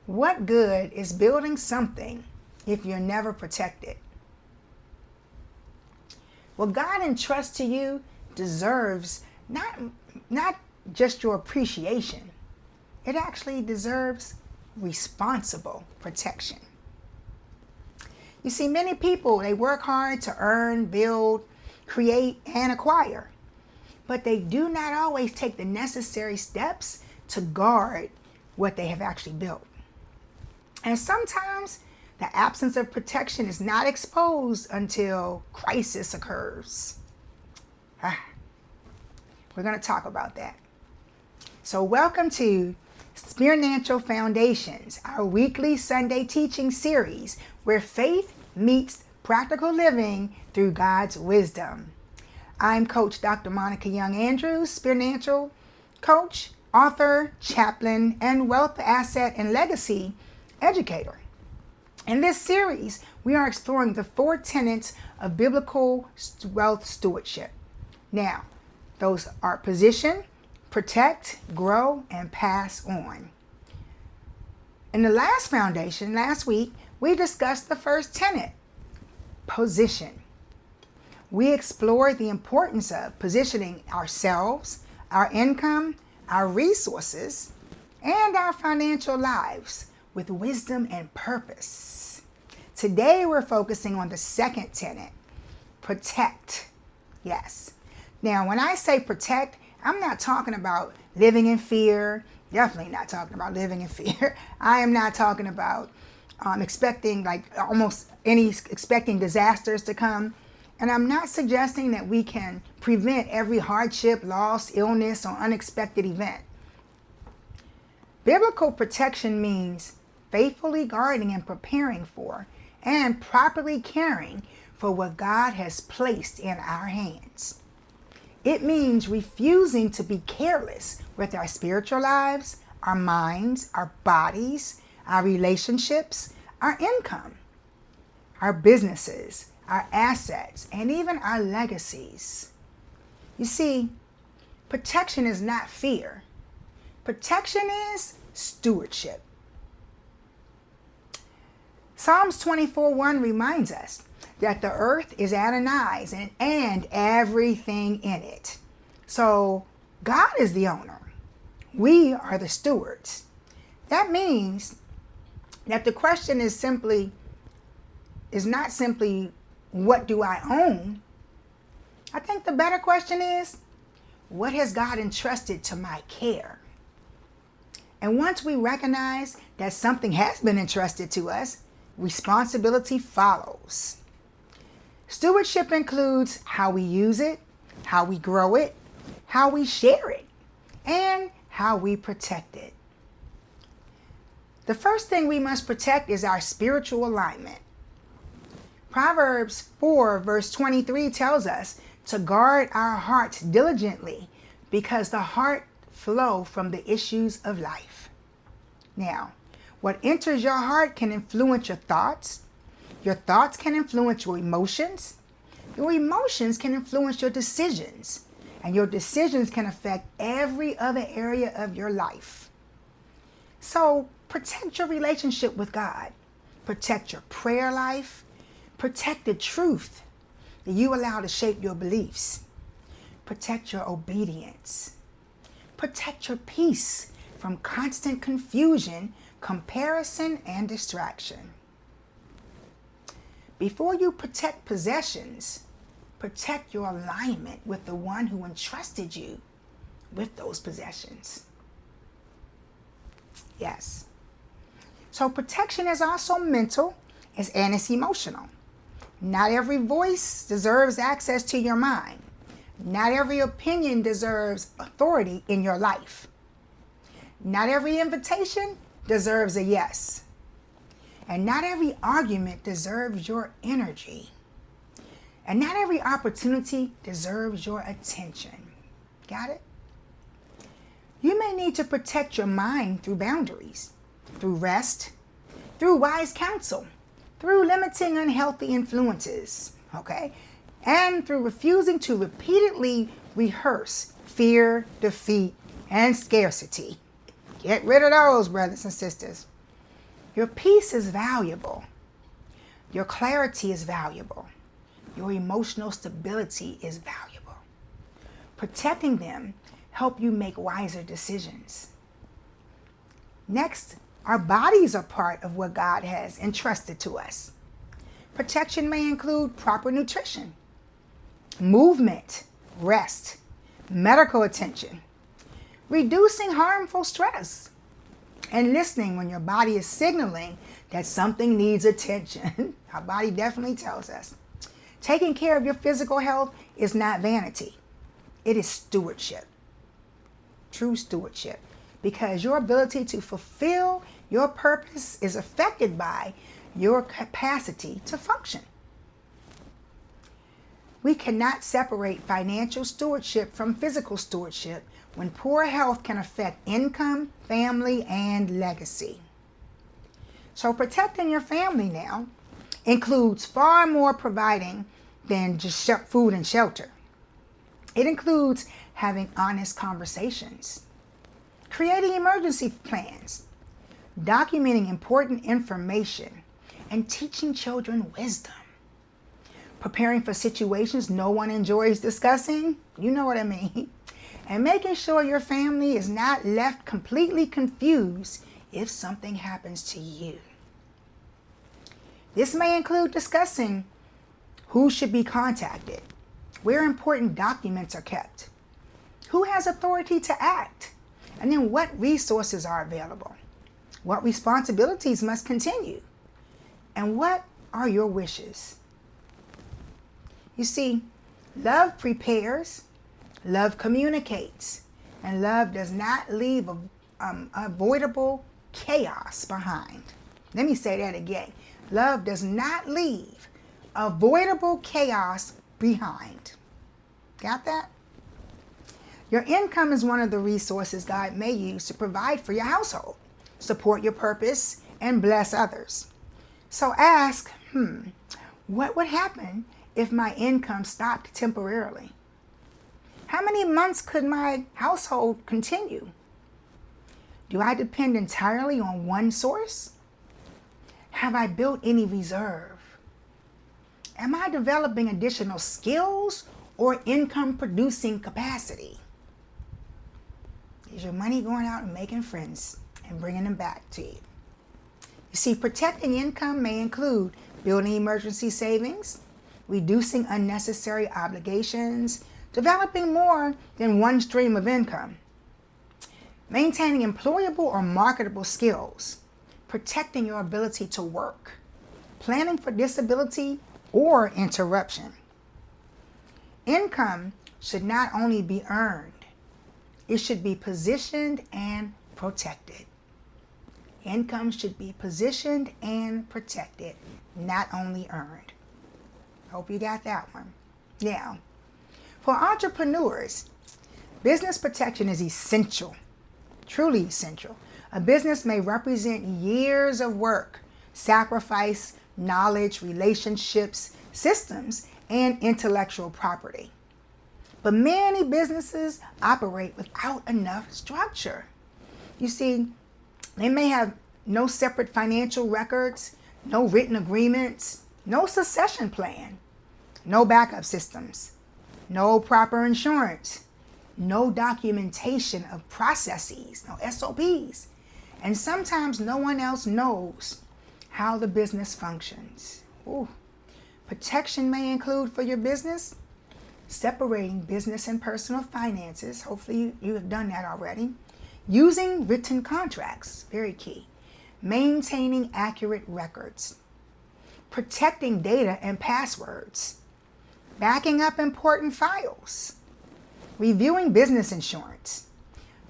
What good is building something if you're never protected? What God entrusts to you deserves not just your appreciation. It actually deserves responsible protection. You see, many people, they work hard to earn, build, create, and acquire, but they do not always take the necessary steps to guard what they have actually built. And sometimes the absence of protection is not exposed until crisis occurs. We're going to talk about that. So welcome to Spirnancial Foundations, our weekly Sunday teaching series where faith meets practical living through God's wisdom. I'm Coach Dr. Monica Young Andrews, Spirnancial coach, author, chaplain, and wealth, asset, and legacy educator. In this series, we are exploring the 4 tenets of biblical wealth stewardship. Now, those are position, protect, grow, and pass on. In the last week, we discussed the first tenet, position. We explored the importance of positioning ourselves, our income, our resources, and our financial lives with wisdom and purpose. Today, we're focusing on the second tenet, protect. Yes. Now, when I say protect, I'm not talking about living in fear. Definitely not talking about living in fear. I am not talking about expecting disasters to come. And I'm not suggesting that we can prevent every hardship, loss, illness, or unexpected event. Biblical protection means faithfully guarding and preparing for and properly caring for what God has placed in our hands. It means refusing to be careless with our spiritual lives, our minds, our bodies, our relationships, our income, our businesses, our assets, and even our legacies. You see, protection is not fear. Protection is stewardship. Psalms 24:1 reminds us that the earth is Adonai's and everything in it. So God is the owner. We are the stewards. That means that the question is not simply what do I own? I think the better question is, what has God entrusted to my care? And once we recognize that something has been entrusted to us, responsibility follows. Stewardship includes how we use it, how we grow it, how we share it, and how we protect it. The first thing we must protect is our spiritual alignment. Proverbs 4 verse 23 tells us to guard our hearts diligently because the heart flows from the issues of life. Now, what enters your heart can influence your thoughts. Your thoughts can influence your emotions. Your emotions can influence your decisions. And your decisions can affect every other area of your life. So protect your relationship with God. Protect your prayer life. Protect the truth that you allow to shape your beliefs. Protect your obedience. Protect your peace from constant confusion, comparison, and distraction. Before you protect possessions, protect your alignment with the one who entrusted you with those possessions. Yes. So protection is also mental and it's emotional. Not every voice deserves access to your mind. Not every opinion deserves authority in your life. Not every invitation deserves a yes. And not every argument deserves your energy. And not every opportunity deserves your attention. Got it? You may need to protect your mind through boundaries, through rest, through wise counsel, through limiting unhealthy influences, okay? And through refusing to repeatedly rehearse fear, defeat, and scarcity. Get rid of those, brothers and sisters. Your peace is valuable. Your clarity is valuable. Your emotional stability is valuable. Protecting them help you make wiser decisions. Next, our bodies are part of what God has entrusted to us. Protection may include proper nutrition, movement, rest, medical attention, reducing harmful stress, and listening when your body is signaling that something needs attention. Our body definitely tells us. Taking care of your physical health is not vanity. It is stewardship. True stewardship. Because your ability to fulfill your purpose is affected by your capacity to function. We cannot separate financial stewardship from physical stewardship when poor health can affect income, family, and legacy. So protecting your family now includes far more providing than just food and shelter. It includes having honest conversations, creating emergency plans, documenting important information, and teaching children wisdom. Preparing for situations no one enjoys discussing, you know what I mean, and making sure your family is not left completely confused if something happens to you. This may include discussing who should be contacted, where important documents are kept, who has authority to act, and then what resources are available, what responsibilities must continue, and what are your wishes. You see, love prepares, love communicates, and love does not leave avoidable chaos behind. Let me say that again. Love does not leave avoidable chaos behind. Got that? Your income is one of the resources God may use to provide for your household, support your purpose, and bless others. So ask, what would happen if my income stopped temporarily? How many months could my household continue? Do I depend entirely on one source? Have I built any reserve? Am I developing additional skills or income producing capacity? Is your money going out and making friends and bringing them back to you? You see, protecting income may include building emergency savings, reducing unnecessary obligations, developing more than one stream of income, maintaining employable or marketable skills, protecting your ability to work, planning for disability or interruption. Income should not only be earned, it should be positioned and protected. Income should be positioned and protected, not only earned. Hope you got that one. Now, for entrepreneurs, business protection is essential, truly essential. A business may represent years of work, sacrifice, knowledge, relationships, systems, and intellectual property. But many businesses operate without enough structure. You see, they may have no separate financial records, no written agreements, no succession plan, no backup systems, no proper insurance, no documentation of processes, no SOPs, and sometimes no one else knows how the business functions. Ooh. Protection may include for your business separating business and personal finances. Hopefully you have done that already. Using written contracts, very key. Maintaining accurate records. Protecting data and passwords. Backing up important files. Reviewing business insurance.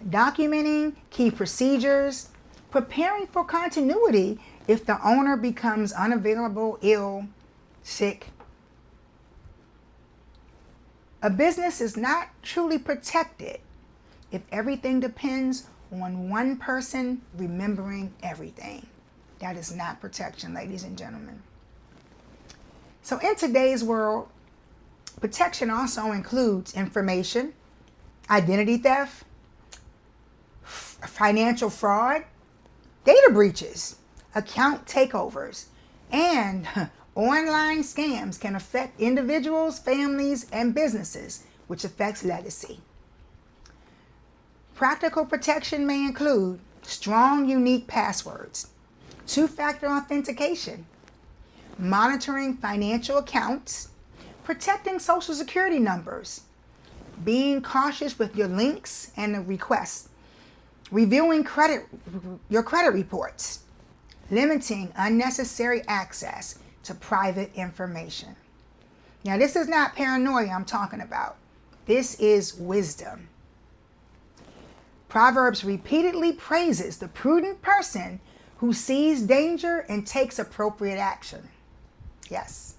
Documenting key procedures. Preparing for continuity if the owner becomes unavailable, ill, sick. A business is not truly protected if everything depends on one person remembering everything. That is not protection, ladies and gentlemen. So in today's world, protection also includes information, identity theft, financial fraud, data breaches, account takeovers, and online scams can affect individuals, families, and businesses, which affects legacy. Practical protection may include strong, unique passwords, two-factor authentication, monitoring financial accounts, protecting social security numbers, being cautious with your links and the requests, reviewing your credit reports, limiting unnecessary access to private information. Now, this is not paranoia I'm talking about. This is wisdom. Proverbs repeatedly praises the prudent person who sees danger and takes appropriate action. Yes.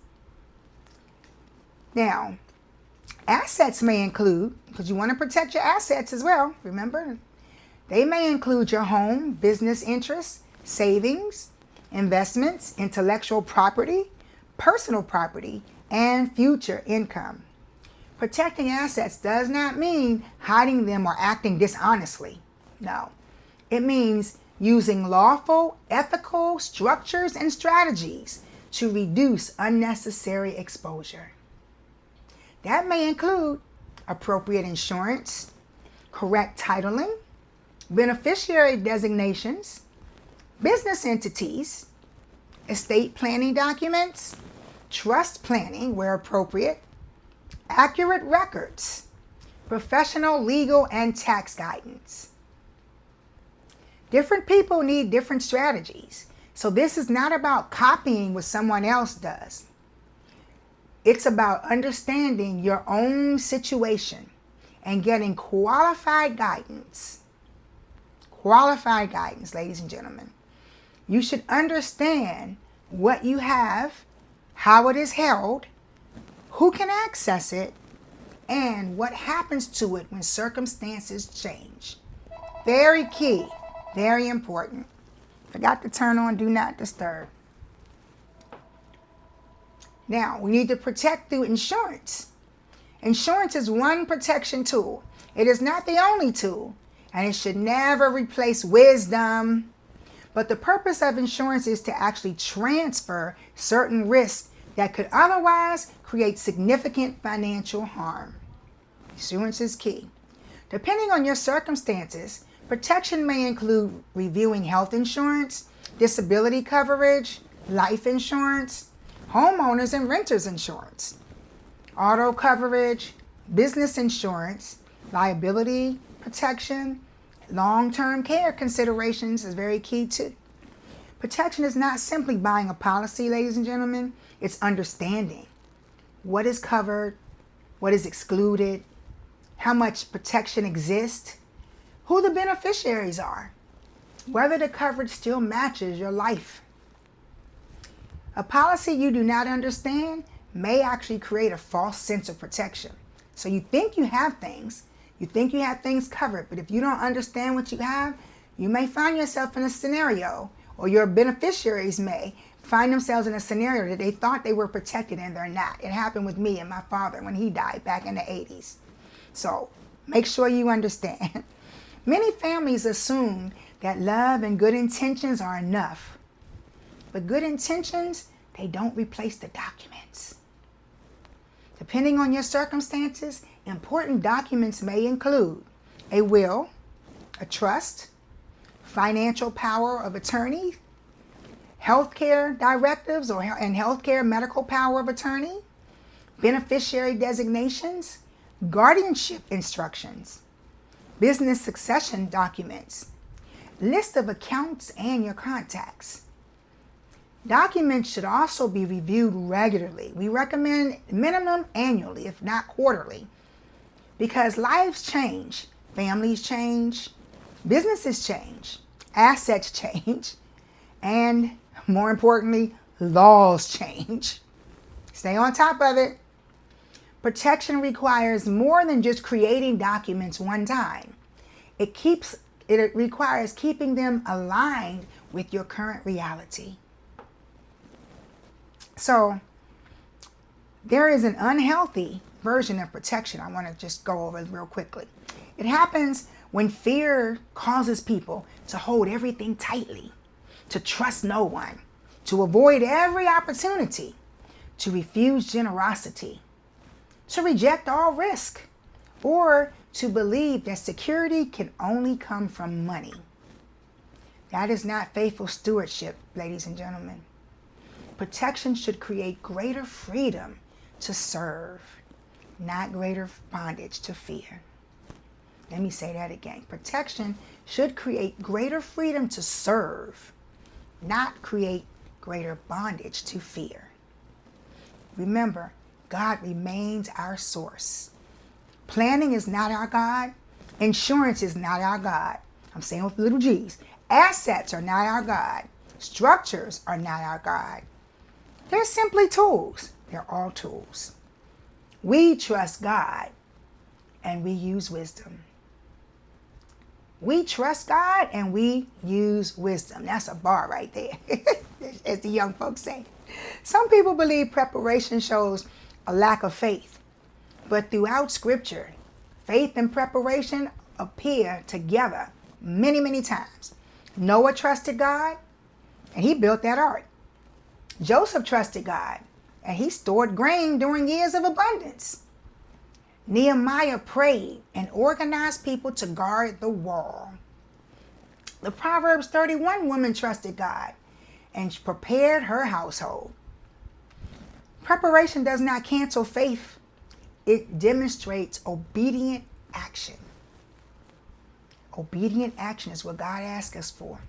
Now, assets may include, because you want to protect your assets as well, remember? They may include your home, business interests, savings, investments, intellectual property, personal property, and future income. Protecting assets does not mean hiding them or acting dishonestly. No. It means using lawful, ethical structures and strategies to reduce unnecessary exposure. That may include appropriate insurance, correct titling, beneficiary designations, business entities, estate planning documents, trust planning where appropriate, accurate records, professional, legal, and tax guidance. Different people need different strategies. So this is not about copying what someone else does. It's about understanding your own situation and getting qualified guidance. Qualified guidance, ladies and gentlemen. You should understand what you have, how it is held, who can access it, and what happens to it when circumstances change. Very key, very important. Forgot to turn on Do Not Disturb. Now, we need to protect through insurance. Insurance is one protection tool. It is not the only tool, and it should never replace wisdom. But the purpose of insurance is to actually transfer certain risks that could otherwise create significant financial harm. Insurance is key. Depending on your circumstances, protection may include reviewing health insurance, disability coverage, life insurance, homeowners and renters insurance, auto coverage, business insurance, liability protection, long-term care considerations is very key too. Protection is not simply buying a policy, ladies and gentlemen. It's understanding what is covered, what is excluded, how much protection exists, who the beneficiaries are, whether the coverage still matches your life. A policy you do not understand may actually create a false sense of protection. So you think you have things, covered, but if you don't understand what you have, you may find yourself in a scenario, or your beneficiaries may find themselves in a scenario that they thought they were protected and they're not. It happened with me and my father when he died back in the 80s. So make sure you understand. Many families assume that love and good intentions are enough. But good intentions, they don't replace the documents. Depending on your circumstances, important documents may include a will, a trust, financial power of attorney, healthcare directives and healthcare medical power of attorney, beneficiary designations, guardianship instructions, business succession documents, list of accounts and your contacts. Documents should also be reviewed regularly. We recommend minimum annually, if not quarterly, because lives change, families change, businesses change, assets change, and more importantly, laws change. Stay on top of it. Protection requires more than just creating documents one time. It requires keeping them aligned with your current reality. So there is an unhealthy version of protection I want to just go over real quickly. It happens when fear causes people to hold everything tightly, to trust no one, to avoid every opportunity, to refuse generosity, to reject all risk, or to believe that security can only come from money. That is not faithful stewardship, ladies and gentlemen. Protection should create greater freedom to serve, not greater bondage to fear. Let me say that again. Protection should create greater freedom to serve, not create greater bondage to fear. Remember, God remains our source. Planning is not our God. Insurance is not our God. I'm saying with little g's. Assets are not our God. Structures are not our God. They're simply tools. They're all tools. We trust God and we use wisdom. We trust God and we use wisdom. That's a bar right there, as the young folks say. Some people believe preparation shows a lack of faith. But throughout Scripture, faith and preparation appear together many, many times. Noah trusted God and he built that ark. Joseph trusted God and he stored grain during years of abundance. Nehemiah prayed and organized people to guard the wall. The Proverbs 31 woman trusted God and prepared her household. Preparation does not cancel faith. It demonstrates obedient action. Obedient action is what God asks us for.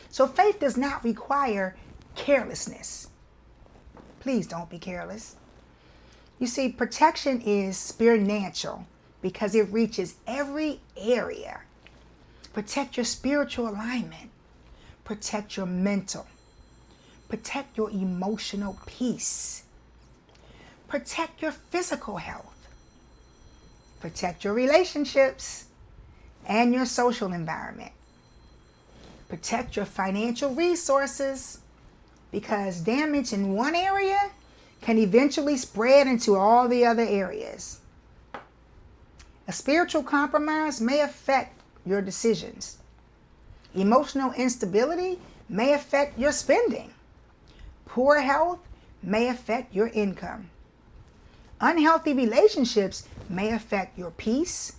So faith does not require carelessness. Please don't be careless. You see, protection is spirnancial because it reaches every area. Protect your spiritual alignment. Protect your mental. Protect your emotional peace. Protect your physical health. Protect your relationships and your social environment. Protect your financial resources because damage in one area can eventually spread into all the other areas. A spiritual compromise may affect your decisions. Emotional instability may affect your spending. Poor health may affect your income. Unhealthy relationships may affect your peace,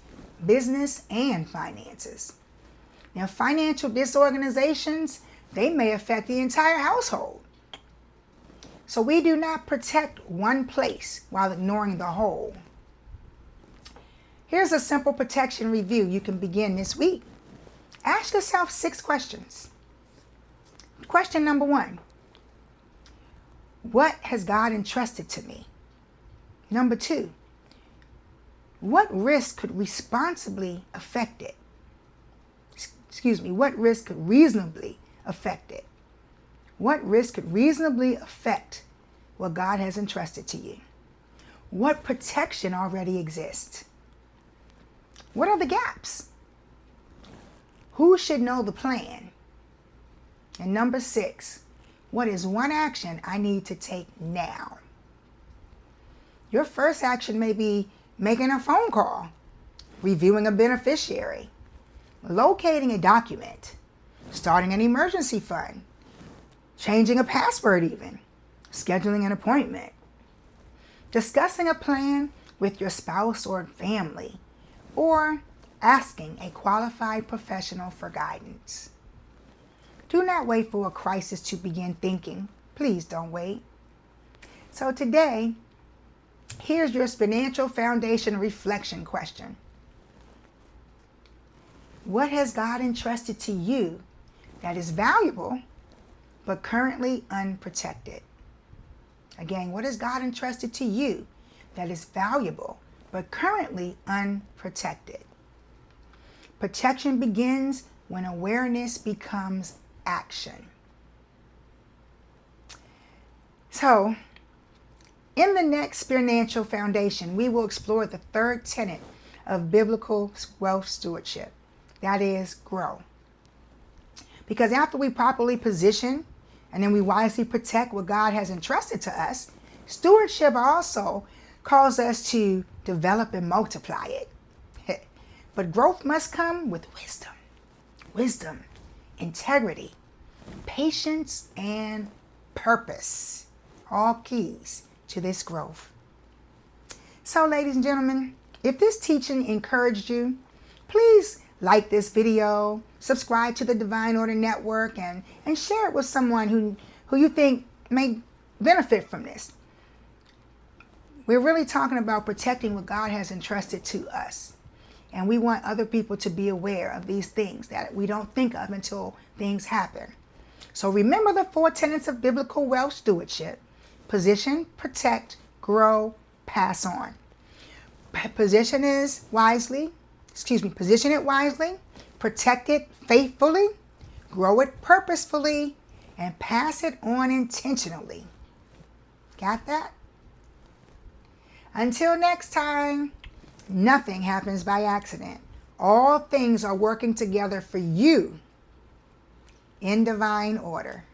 business, and finances. Now, financial disorganizations, they may affect the entire household. So we do not protect one place while ignoring the whole. Here's a simple protection review you can begin this week. Ask yourself 6 questions. Question number 1. What has God entrusted to me? Number 2. What risk could responsibly affect it? What risk could reasonably affect it? What risk could reasonably affect what God has entrusted to you? What protection already exists? What are the gaps? Who should know the plan? And number 6, what is one action I need to take now? Your first action may be making a phone call, reviewing a beneficiary, locating a document, starting an emergency fund, changing a password even, scheduling an appointment, discussing a plan with your spouse or family, or asking a qualified professional for guidance. Do not wait for a crisis to begin thinking. Please don't wait. So today, here's your Spirnancial Foundation reflection question. What has God entrusted to you that is valuable but currently unprotected? Again, what has God entrusted to you that is valuable but currently unprotected? Protection begins when awareness becomes action. So, in the next Spirnancial Foundation, we will explore the 3rd tenet of biblical wealth stewardship. That is, grow. Because after we properly position and then we wisely protect what God has entrusted to us, stewardship also calls us to develop and multiply it. But growth must come with wisdom, integrity, patience, and purpose. All keys to this growth. So, ladies and gentlemen, if this teaching encouraged you, please like this video, subscribe to the Divine Order Network, and share it with someone who you think may benefit from this. We're really talking about protecting what God has entrusted to us. And we want other people to be aware of these things that we don't think of until things happen. So remember the 4 tenets of biblical wealth stewardship: position, protect, grow, pass on. Position it wisely, protect it faithfully, grow it purposefully, and pass it on intentionally. Got that? Until next time, nothing happens by accident. All things are working together for you in divine order.